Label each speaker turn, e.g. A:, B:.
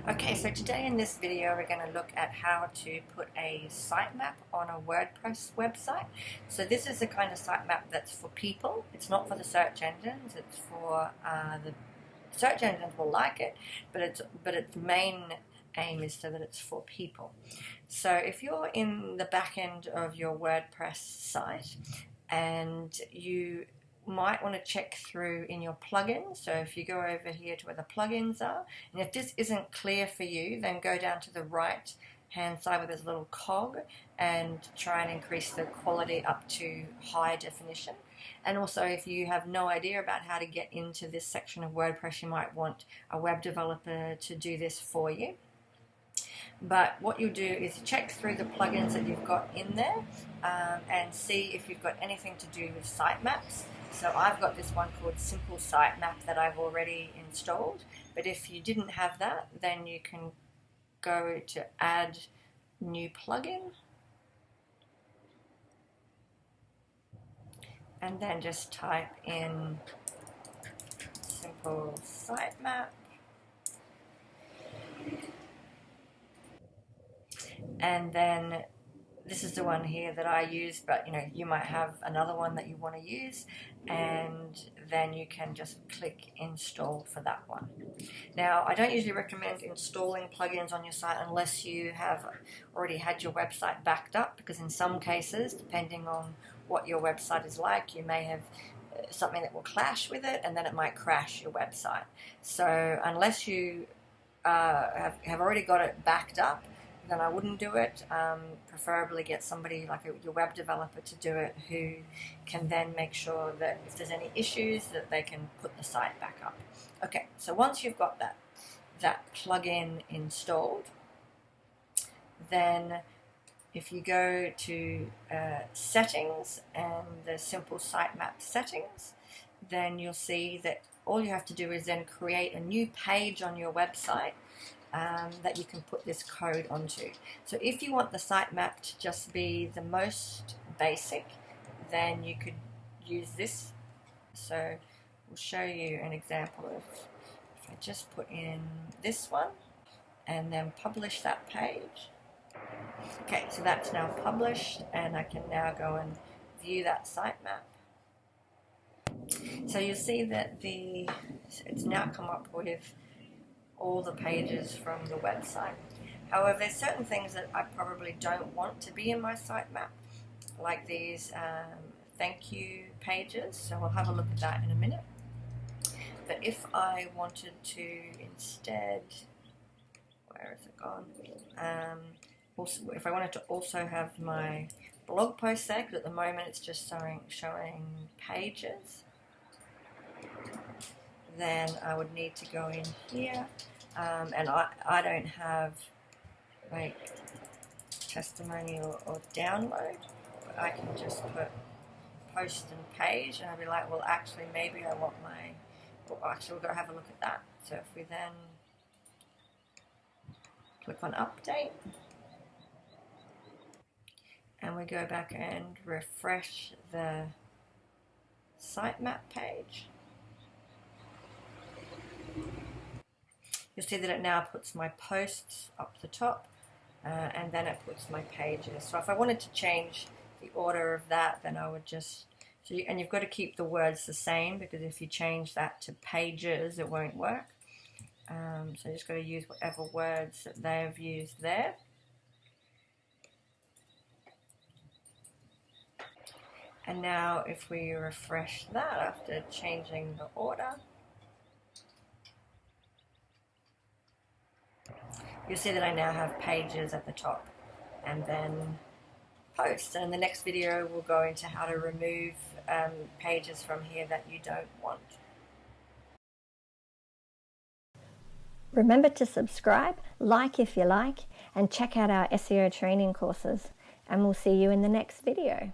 A: Okay, so today in this video we're going to look at how to put a sitemap on a WordPress website. So this is the kind of sitemap that's for people. It's not for the search engines. It's for the search engines will like it, but its main aim is so that it's for people. So if you're in the back end of your WordPress site and you might want to check through in your plugins. So if you go over here to where the plugins are, and if this isn't clear for you, then go down to the right hand side where there's a little cog and try and increase the quality up to high definition. And also, if you have no idea about how to get into this section of WordPress, you might want a web developer to do this for you. But what you'll do is check through the plugins that you've got in there and see if you've got anything to do with sitemaps. So I've got this one called Simple Sitemap that I've already installed. But if you didn't have that, then you can go to Add New Plugin. And then just type in Simple Sitemap. And then this is the one here that I use, but you might have another one that you want to use, and then you can just click install for that one. Now, I don't usually recommend installing plugins on your site unless you have already had your website backed up, because in some cases, depending on what your website is like, you may have something that will clash with it, and then it might crash your website. So unless you have already got it backed up, then I wouldn't do it. Preferably get somebody like your web developer to do it, who can then make sure that if there's any issues that they can put the site back up. Okay, so once you've got that plugin installed, then if you go to settings and the Simple Sitemap settings, then you'll see that all you have to do is then create a new page on your website that you can put this code onto. So if you want the sitemap to just be the most basic, then you could use this. So we'll show you an example of, if I just put in this one and then publish that page. Okay, so that's now published, and I can now go and view that sitemap. So you'll see that it's now come up with all the pages from the website. However, there's certain things that I probably don't want to be in my sitemap, like these thank you pages. So we'll have a look at that in a minute. But if I wanted to instead, where has it gone? Also, if I wanted to also have my blog post there, because at the moment it's just showing pages, then I would need to go in here, and I don't have like testimonial or download, but I can just put post and page, and I'll be like, well, actually maybe I want we'll go have a look at that. So if we then click on update and we go back and refresh the sitemap page, you'll see that it now puts my posts up the top, and then it puts my pages. So if I wanted to change the order of that, then I would just, and you've got to keep the words the same, because if you change that to pages, it won't work. So you just got to use whatever words that they've used there. And now if we refresh that after changing the order, you'll see that I now have pages at the top and then posts. And in the next video, we'll go into how to remove pages from here that you don't want.
B: Remember to subscribe, like if you like, and check out our SEO training courses. And we'll see you in the next video.